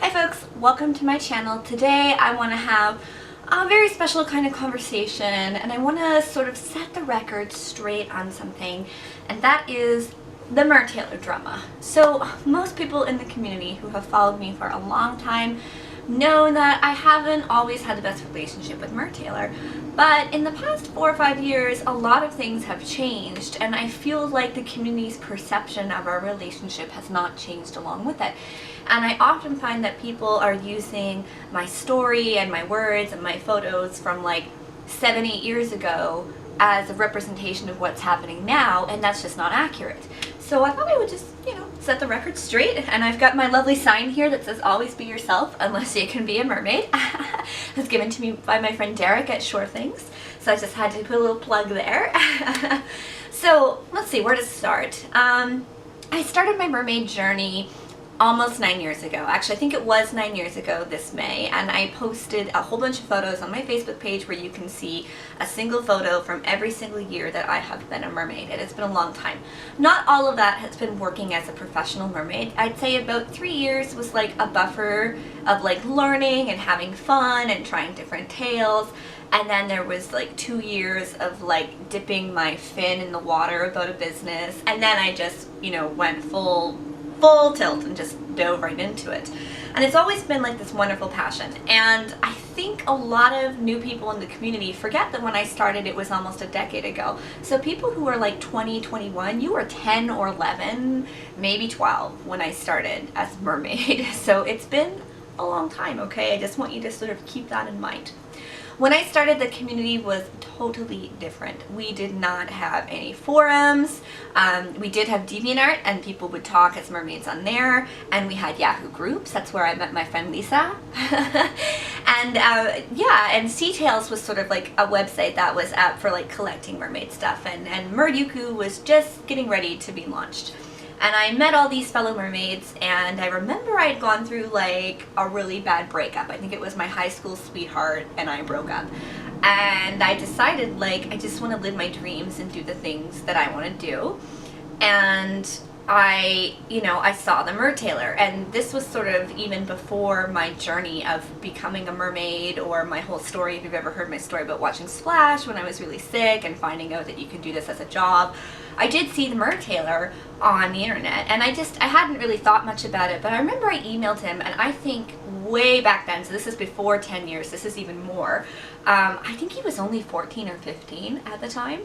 Hi folks, welcome to my channel. Today I want to have a very special kind of conversation, and I want to sort of set the record straight on something, and that is the Mertailor drama. So most people in the community who have followed me for a long time know that I haven't always had the best relationship with Mertailor, but in the past 4 or 5 years a lot of things have changed, and I feel like the community's perception of our relationship has not changed along with it. And I often find that people are using my story and my words and my photos from like 7-8 years ago as a representation of what's happening now, and that's just not accurate. So I thought I would just, set the record straight, and I've got my lovely sign here that says always be yourself unless you can be a mermaid. It was given to me by my friend Derek at Shore Things, so I just had to put a little plug there. So let's see, where to start. I started my mermaid journey almost 9 years ago. Actually, I think it was 9 years ago this May, and I posted a whole bunch of photos on my Facebook page where you can see a single photo from every single year that I have been a mermaid, and it's been a long time. Not all of that has been working as a professional mermaid. I'd say about 3 years was like a buffer of like learning and having fun and trying different tails, and then there was like 2 years of like dipping my fin in the water about a business, and then I just, went full tilt and just dove right into it. And it's always been like this wonderful passion, and I think a lot of new people in the community forget that when I started it was almost a decade ago. So people who are like 20, 21, you were 10 or 11, maybe 12 when I started as mermaid. So it's been a long time, okay? I just want you to sort of keep that in mind. When I started, the community was totally different. We did not have any forums. We did have DeviantArt, and people would talk as mermaids on there, and we had Yahoo groups. That's where I met my friend Lisa. And and Sea Tales was sort of like a website that was up for like collecting mermaid stuff, and Merdyuku was just getting ready to be launched. And I met all these fellow mermaids, and I remember I had gone through like a really bad breakup. I think it was my high school sweetheart and I broke up. And I decided like I just want to live my dreams and do the things that I want to do. And I saw the Mertailor, and this was sort of even before my journey of becoming a mermaid or my whole story. If you've ever heard my story about watching Splash when I was really sick and finding out that you can do this as a job, I did see the Mertailor on the internet, and I hadn't really thought much about it, but I remember I emailed him, and I think way back then, so this is before 10 years, this is even more, I think he was only 14 or 15 at the time.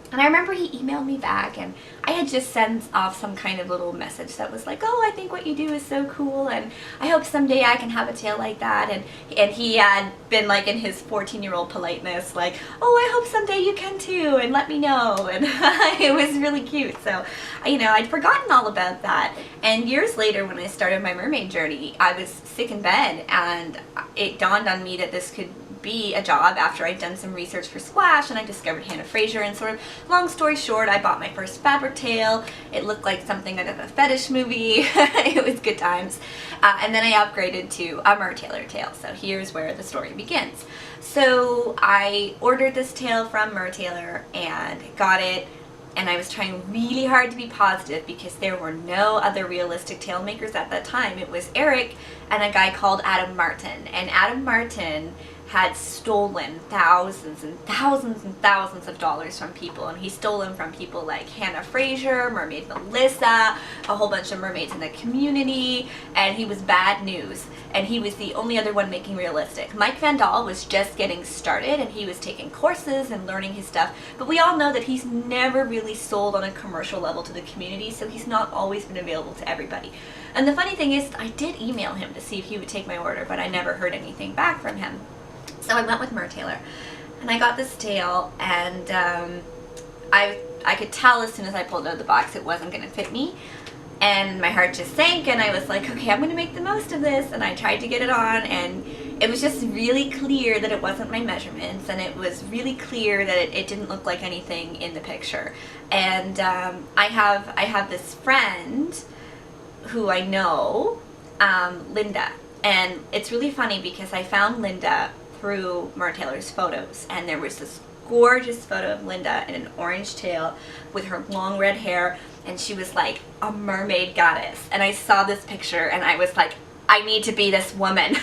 And I remember he emailed me back, and I had just sent off some kind of little message that was like, oh, I think what you do is so cool, and I hope someday I can have a tail like that. And he had been like in his 14-year-old politeness, like, oh, I hope someday you can too, and let me know. And it was really cute. So, I'd forgotten all about that. And years later, when I started my mermaid journey, I was sick in bed, and it dawned on me that this could be a job after I'd done some research for Splash, and I discovered Hannah Fraser, and sort of long story short, I bought my first fabric tail. It looked like something out of a fetish movie. It was good times. And then I upgraded to a Mertailor tail. So here's where the story begins. So I ordered this tail from Mertailor and got it, and I was trying really hard to be positive because there were no other realistic tail makers at that time. It was Eric and a guy called Adam Martin, and Adam Martin had stolen thousands and thousands and thousands of dollars from people, and he stole them from people like Hannah Fraser, Mermaid Melissa, a whole bunch of mermaids in the community, and he was bad news, and he was the only other one making realistic. Mike Van Dahl was just getting started, and he was taking courses and learning his stuff, but we all know that he's never really sold on a commercial level to the community, so he's not always been available to everybody. And the funny thing is, I did email him to see if he would take my order, but I never heard anything back from him. So I went with Mertailor, and I got this tail, and I could tell as soon as I pulled it out of the box it wasn't going to fit me, and my heart just sank, and I was like, okay, I'm going to make the most of this, and I tried to get it on, and it was just really clear that it wasn't my measurements, and it was really clear that it didn't look like anything in the picture. And I have this friend who I know, Linda, and it's really funny because I found Linda through Mertailor's photos, and there was this gorgeous photo of Linda in an orange tail with her long red hair, and she was like a mermaid goddess. And I saw this picture and I was like, I need to be this woman.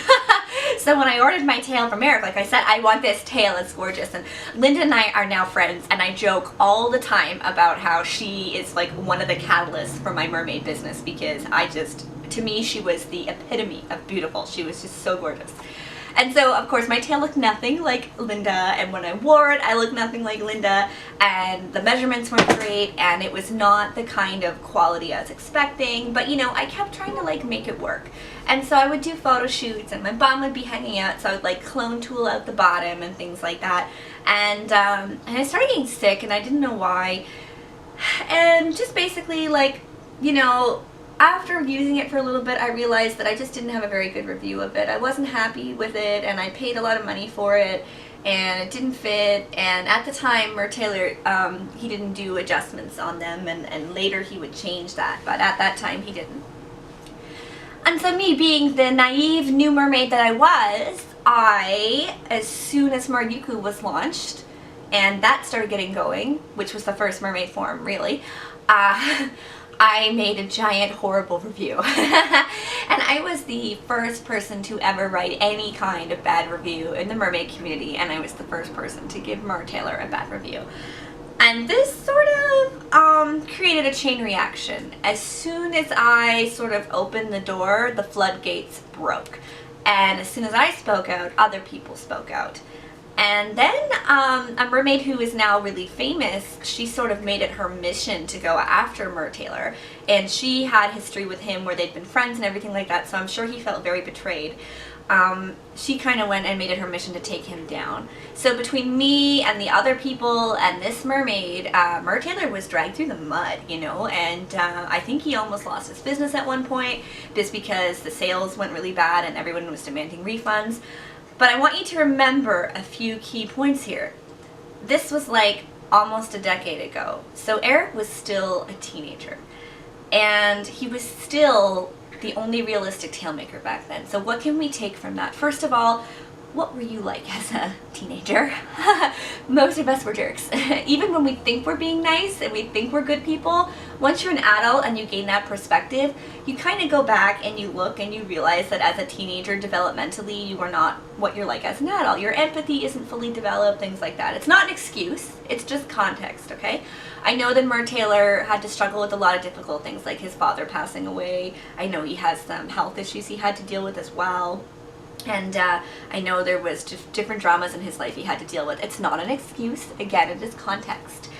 So when I ordered my tail from Eric, like I said, I want this tail, it's gorgeous. And Linda and I are now friends, and I joke all the time about how she is like one of the catalysts for my mermaid business, because to me, she was the epitome of beautiful. She was just so gorgeous. And so, of course, my tail looked nothing like Linda, and when I wore it, I looked nothing like Linda, and the measurements weren't great, and it was not the kind of quality I was expecting, but you know, I kept trying to like make it work. And so I would do photo shoots, and my bum would be hanging out, so I would like clone tool out the bottom and things like that. And I started getting sick, and I didn't know why. And just basically, like, you know, after using it for a little bit, I realized that I just didn't have a very good review of it. I wasn't happy with it, and I paid a lot of money for it, and it didn't fit. And at the time, Mertailor, he didn't do adjustments on them, and later he would change that, but at that time he didn't. And so me being the naive new mermaid that I was, as soon as Maryuku was launched, and that started getting going, which was the first mermaid form, really, I made a giant horrible review. And I was the first person to ever write any kind of bad review in the mermaid community, and I was the first person to give Mertailor a bad review. And this sort of created a chain reaction. As soon as I sort of opened the door, the floodgates broke. And as soon as I spoke out, other people spoke out. And then a mermaid who is now really famous, she sort of made it her mission to go after Mertailor. And she had history with him where they'd been friends and everything like that, so I'm sure he felt very betrayed. She kind of went and made it her mission to take him down. So between me and the other people and this mermaid, Mertailor was dragged through the mud, you know, and I think he almost lost his business at one point just because the sales went really bad and everyone was demanding refunds. But I want you to remember a few key points here. This was like almost a decade ago. So Eric was still a teenager, and he was still the only realistic tailmaker back then. So what can we take from that? First of all, what were you like as a teenager? Most of us were jerks. Even when we think we're being nice and we think we're good people, once you're an adult and you gain that perspective, you kind of go back and you look and you realize that as a teenager, developmentally, you are not what you're like as an adult. Your empathy isn't fully developed, things like that. It's not an excuse, it's just context, okay? I know that Mertailor had to struggle with a lot of difficult things, like his father passing away. I know he has some health issues he had to deal with as well. And I know there was just different dramas in his life he had to deal with. It's not an excuse. Again, it is context.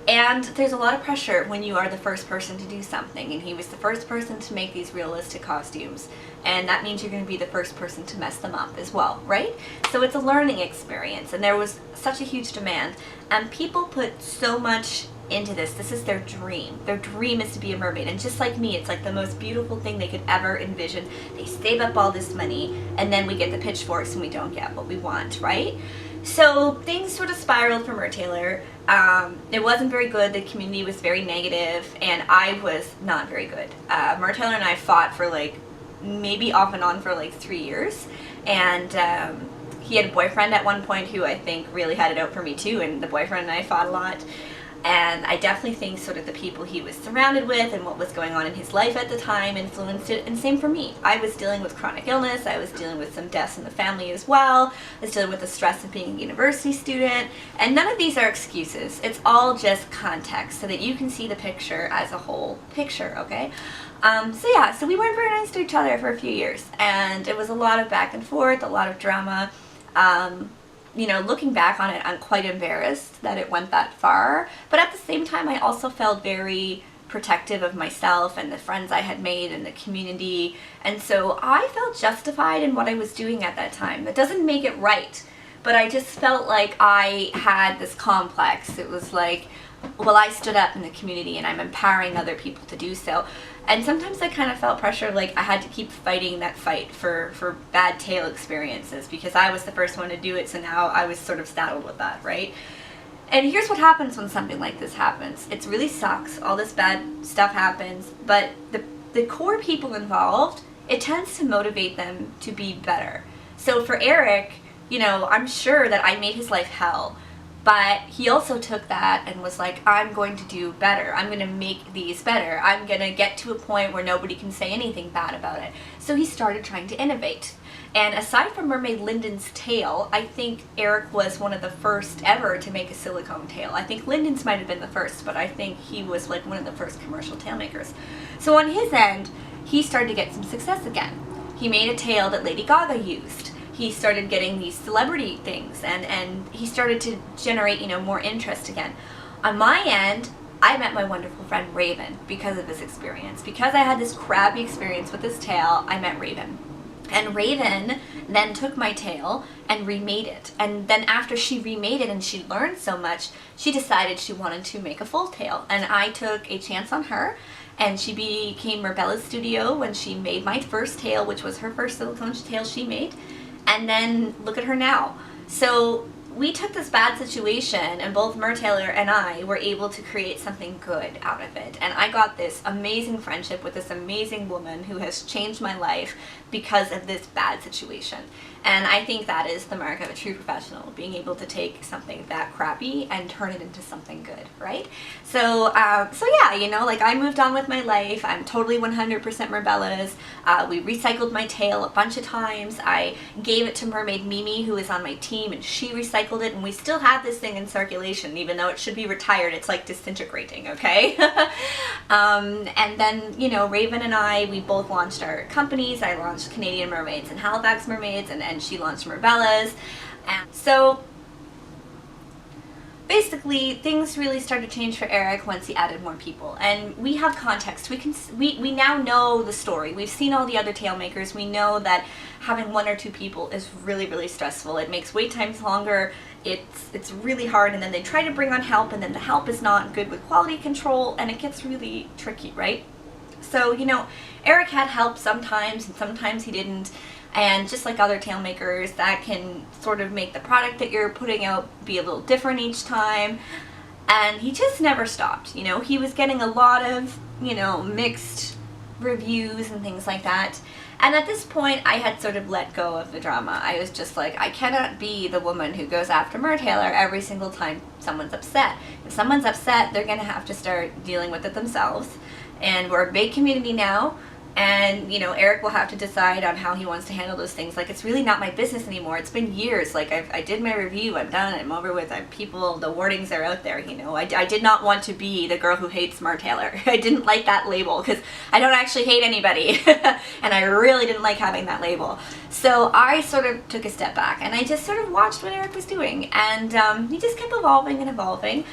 And there's a lot of pressure when you are the first person to do something. And he was the first person to make these realistic costumes. And that means you're going to be the first person to mess them up as well, right? So it's a learning experience. And there was such a huge demand. And people put so much into this. This is their dream. Their dream is to be a mermaid, and just like me, it's like the most beautiful thing they could ever envision. They save up all this money, and then we get the pitchforks and we don't get what we want, right? So things sort of spiraled for Mertailor. It wasn't very good. The community was very negative, and I was not very good. Mertailor and I fought for like maybe off and on for like 3 years, and he had a boyfriend at one point who I think really had it out for me too, and the boyfriend and I fought a lot. And I definitely think sort of the people he was surrounded with and what was going on in his life at the time influenced it, and same for me. I was dealing with chronic illness, I was dealing with some deaths in the family as well, I was dealing with the stress of being a university student, and none of these are excuses. It's all just context so that you can see the picture as a whole picture, okay? So we weren't very nice to each other for a few years, and it was a lot of back and forth, a lot of drama. You know, looking back on it, I'm quite embarrassed that it went that far, but at the same time I also felt very protective of myself and the friends I had made and the community, and so I felt justified in what I was doing at that time. That doesn't make it right, but I just felt like I had this complex. It was like, well, I stood up in the community and I'm empowering other people to do so. And sometimes I kind of felt pressure, like I had to keep fighting that fight for bad tail experiences because I was the first one to do it, so now I was sort of saddled with that, right? And here's what happens when something like this happens. It really sucks, all this bad stuff happens, but the core people involved, it tends to motivate them to be better. So for Eric, you know, I'm sure that I made his life hell, But he also took that and was like, I'm going to do better. I'm going to make these better. I'm going to get to a point where nobody can say anything bad about it. So he started trying to innovate. And aside from Mermaid Linden's tail, I think Eric was one of the first ever to make a silicone tail. I think Linden's might have been the first, but I think he was like one of the first commercial tail makers. So on his end, he started to get some success again. He made a tail that Lady Gaga used. He started getting these celebrity things, and he started to generate, you know, more interest again. On my end, I met my wonderful friend Raven because of this experience. Because I had this crappy experience with this tail, I met Raven. And Raven then took my tail and remade it. And then after she remade it and she learned so much, she decided she wanted to make a full tail. And I took a chance on her, and she became Merbella's studio when she made my first tail, which was her first silicone tail she made. And then look at her now. So we took this bad situation, and both Mertailor and I were able to create something good out of it. And I got this amazing friendship with this amazing woman who has changed my life because of this bad situation. And I think that is the mark of a true professional, being able to take something that crappy and turn it into something good, right? So yeah, you know, like I moved on with my life. I'm totally 100% Merbella's. We recycled my tail a bunch of times. I gave it to Mermaid Mimi, who is on my team, and she recycled it, and we still have this thing in circulation, even though it should be retired. It's like disintegrating, okay? And then, you know, Raven and I, we both launched our companies. I launched Canadian Mermaids and Halifax Mermaids, and she launched Merbella's. And so basically things really started to change for Eric once he added more people, and we have context. We now know the story. We've seen all the other tail makers. We know that having one or two people is really stressful. It makes wait times longer. It's really hard, and then they try to bring on help, and then the help is not good with quality control, and it gets really tricky, right? So, you know, Eric had help sometimes, and sometimes he didn't. And just like other tail makers, that can sort of make the product that you're putting out be a little different each time. And he just never stopped. You know, he was getting a lot of, you know, mixed reviews and things like that. And at this point, I had sort of let go of the drama. I was just like, I cannot be the woman who goes after Mertailor every single time someone's upset. If someone's upset, they're going to have to start dealing with it themselves. And we're a big community now. And, you know, Eric will have to decide on how he wants to handle those things. Like, it's really not my business anymore. It's been years. Like, I did my review. I'm done. I'm over with. People, the wordings are out there, you know. I did not want to be the girl who hates Mertailor. I didn't like that label because I don't actually hate anybody. And I really didn't like having that label. So I sort of took a step back, and I just sort of watched what Eric was doing. And he just kept evolving and evolving.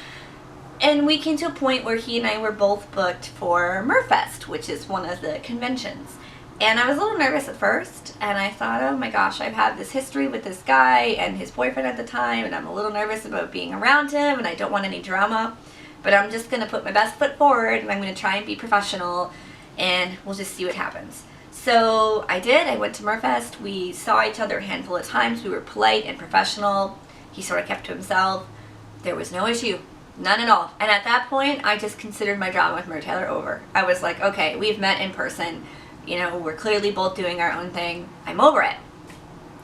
And we came to a point where he and I were both booked for Merfest, which is one of the conventions. And I was a little nervous at first, and I thought, oh my gosh, I've had this history with this guy and his boyfriend at the time, and I'm a little nervous about being around him, and I don't want any drama. But I'm just going to put my best foot forward, and I'm going to try and be professional, and we'll just see what happens. So I did. I went to Merfest. We saw each other a handful of times. We were polite and professional. He sort of kept to himself. There was no issue. None at all. And at that point, I just considered my drama with Mertailor over. I was like, okay, we've met in person. You know, we're clearly both doing our own thing. I'm over it.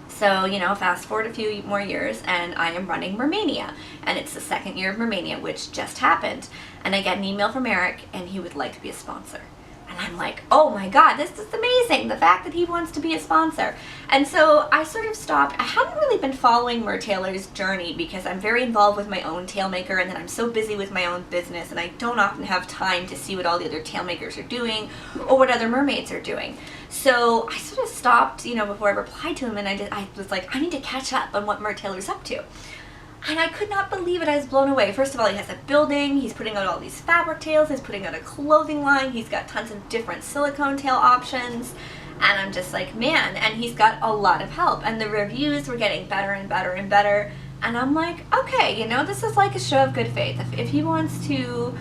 So, you know, fast forward a few more years, and I am running Mermania. And it's the second year of Mermania, which just happened. And I get an email from Eric, and he would like to be a sponsor. And I'm like, oh my god, this is amazing, the fact that he wants to be a sponsor. And so I sort of stopped. I hadn't really been following Mertailor's journey because I'm very involved with my own tailmaker, and then I'm so busy with my own business, and I don't often have time to see what all the other tailmakers are doing or what other mermaids are doing. So I sort of stopped, you know, before I replied to him, and I was like, I need to catch up on what Mertailor's up to. And I could not believe it. I was blown away. First of all, he has a building, he's putting out all these fabric tails, he's putting out a clothing line, he's got tons of different silicone tail options, and I'm just like, man, and he's got a lot of help, and the reviews were getting better and better and better, and I'm like, okay, you know, this is like a show of good faith. If he wants to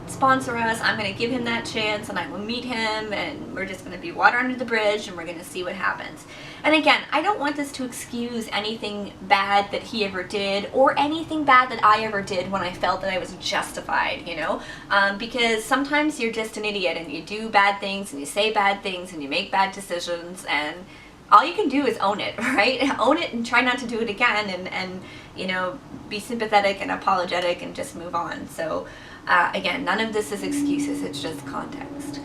sponsor us, I'm going to give him that chance, and I will meet him, and we're just going to be water under the bridge, and we're going to see what happens. And again, I don't want this to excuse anything bad that he ever did, or anything bad that I ever did when I felt that I was justified, you know? Because sometimes you're just an idiot, and you do bad things, and you say bad things, and you make bad decisions, and all you can do is own it, right? Own it and try not to do it again, and you know, be sympathetic and apologetic and just move on. So again, none of this is excuses, it's just context.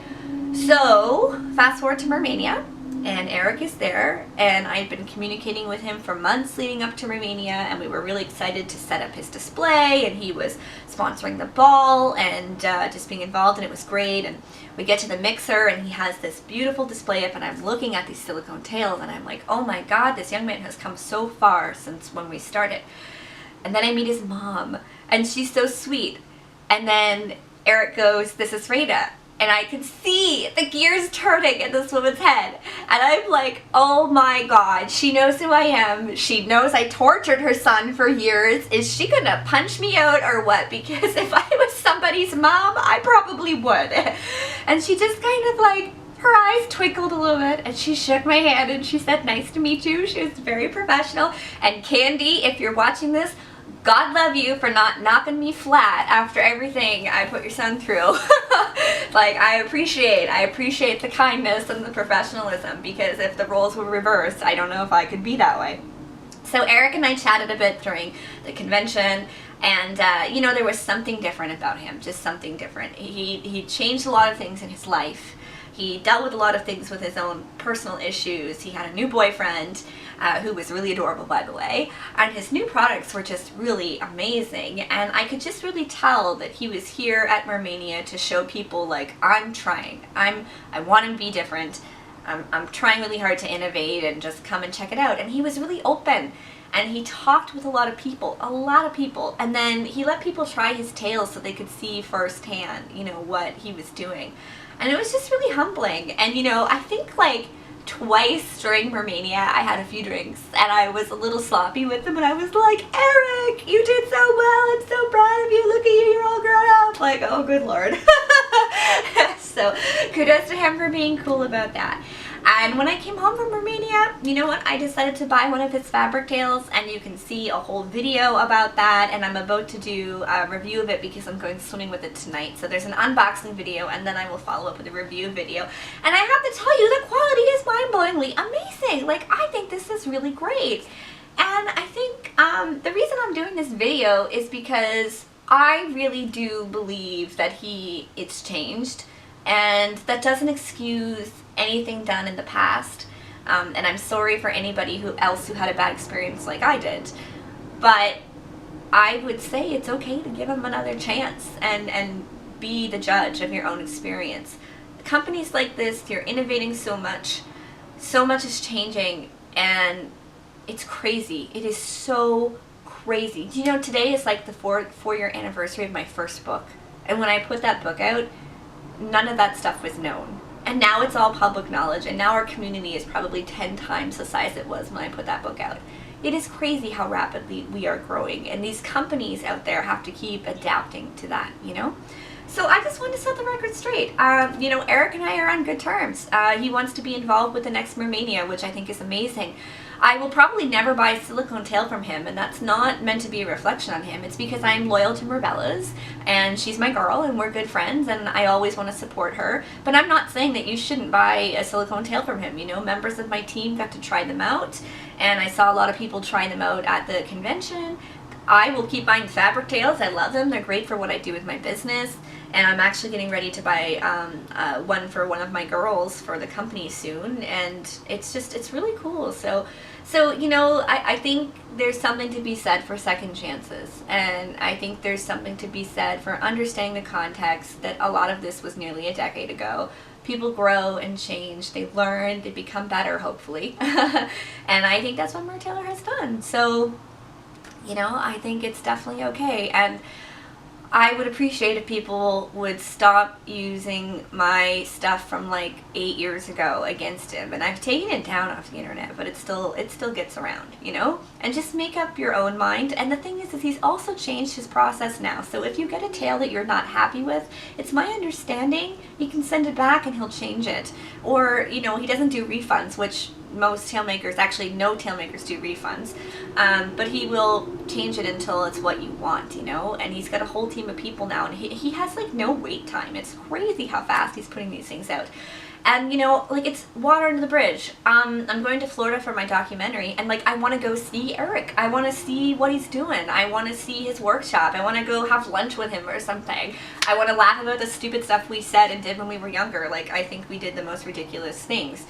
So fast forward to Mermania, and Eric is there, and I had been communicating with him for months leading up to Mermania, and we were really excited to set up his display, and he was sponsoring the ball and just being involved, and it was great. And we get to the mixer, and he has this beautiful display up, and I'm looking at these silicone tails, and I'm like, oh my god, this young man has come so far since when we started. And then I meet his mom, and she's so sweet. And then Eric goes, this is Raina. And I could see the gears turning in this woman's head. And I'm like, oh my god, she knows who I am. She knows I tortured her son for years. Is she gonna punch me out or what? Because if I was somebody's mom, I probably would. And she just kind of like, her eyes twinkled a little bit, and she shook my hand and she said, nice to meet you. She was very professional. And Candy, if you're watching this, God love you for not knocking me flat after everything I put your son through. Like, I appreciate the kindness and the professionalism, because if the roles were reversed, I don't know if I could be that way. So Eric and I chatted a bit during the convention, and you know, there was something different about him, just something different. He changed a lot of things in his life. He dealt with a lot of things with his own personal issues. He had a new boyfriend, who was really adorable, by the way, and his new products were just really amazing, and I could just really tell that he was here at Mermania to show people, like, I'm trying. I want to be different. I'm trying really hard to innovate, and just come and check it out. And he was really open, and he talked with a lot of people, and then he let people try his tails so they could see firsthand, you know, what he was doing. And it was just really humbling. And you know, I think like twice during Mermania I had a few drinks, and I was a little sloppy with them, and I was like, Eric, you did so well, I'm so proud of you, look at you, you're all grown up. Like, oh good lord. So kudos to him for being cool about that. And when I came home from Mermania, you know what, I decided to buy one of his fabric tails, and you can see a whole video about that, and I'm about to do a review of it because I'm going swimming with it tonight. So there's an unboxing video, and then I will follow up with a review video. And I have to tell you, the quality is mind-blowingly amazing. Like, I think this is really great. And I think the reason I'm doing this video is because I really do believe that it's changed, and that doesn't excuse anything done in the past, and I'm sorry for anybody else who had a bad experience like I did, but I would say it's okay to give them another chance and be the judge of your own experience. Companies like this, you're innovating so much is changing, and it's crazy. It is so crazy. You know, today is like the four-year anniversary of my first book, and when I put that book out, none of that stuff was known. And now it's all public knowledge, and now our community is probably 10 times the size it was when I put that book out. It is crazy how rapidly we are growing, and these companies out there have to keep adapting to that, you know? So I just wanted to set the record straight. You know, Eric and I are on good terms. He wants to be involved with the next Mermania, which I think is amazing. I will probably never buy a silicone tail from him, and that's not meant to be a reflection on him. It's because I'm loyal to Merbella's, and she's my girl, and we're good friends, and I always want to support her. But I'm not saying that you shouldn't buy a silicone tail from him. You know, members of my team got to try them out, and I saw a lot of people trying them out at the convention. I will keep buying fabric tails. I love them. They're great for what I do with my business. And I'm actually getting ready to buy one for one of my girls for the company soon. And it's really cool. So you know, I think there's something to be said for second chances. And I think there's something to be said for understanding the context that a lot of this was nearly a decade ago. People grow and change, they learn, they become better, hopefully. And I think that's what Mertailor has done. So, you know, I think it's definitely okay. And I would appreciate if people would stop using my stuff from like 8 years ago against him. And I've taken it down off the internet, but it still gets around, you know? And just make up your own mind. And the thing is he's also changed his process now. So if you get a tail that you're not happy with, it's my understanding you can send it back and he'll change it. Or, you know, he doesn't do refunds, which most tailmakers, actually no tailmakers do refunds, but he will change it until it's what you want, you know? And he's got a whole team of people now, and he has like no wait time. It's crazy how fast he's putting these things out. And, you know, like, it's water under the bridge. I'm going to Florida for my documentary, and, like, I want to go see Eric. I want to see what he's doing. I want to see his workshop. I want to go have lunch with him or something. I want to laugh about the stupid stuff we said and did when we were younger. Like, I think we did the most ridiculous things.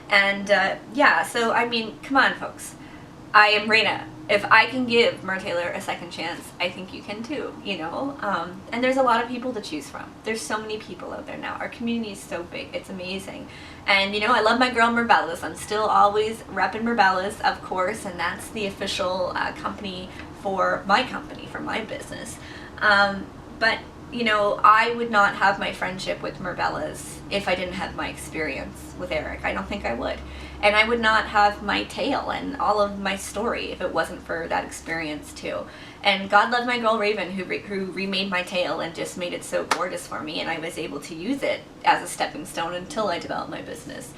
And, yeah, so, I mean, come on, folks. I am Raina. If I can give Mertailor a second chance, I think you can too, you know? And there's a lot of people to choose from. There's so many people out there now. Our community is so big. It's amazing. And, you know, I love my girl Mertailor. I'm still always repping Mertailor, of course, and that's the official company, for my business. But, you know, I would not have my friendship with Mertailor if I didn't have my experience with Eric. I don't think I would. And I would not have my tale and all of my story if it wasn't for that experience too. And God love my girl Raven, who remade my tale and just made it so gorgeous for me, and I was able to use it as a stepping stone until I developed my business.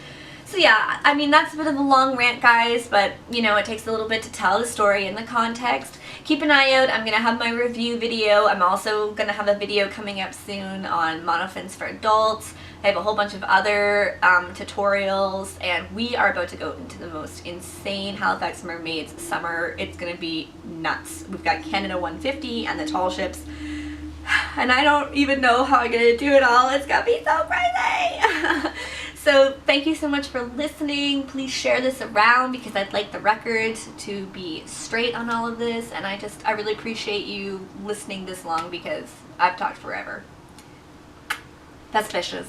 So yeah, I mean, that's a bit of a long rant, guys, but, you know, it takes a little bit to tell the story in the context. Keep an eye out. I'm going to have my review video. I'm also going to have a video coming up soon on monofins for adults. I have a whole bunch of other tutorials, and we are about to go into the most insane Halifax Mermaids summer. It's going to be nuts. We've got Canada 150 and the tall ships, and I don't even know how I'm going to do it all. It's going to be so crazy! So thank you so much for listening. Please share this around because I'd like the record to be straight on all of this, and I really appreciate you listening this long because I've talked forever. Best wishes.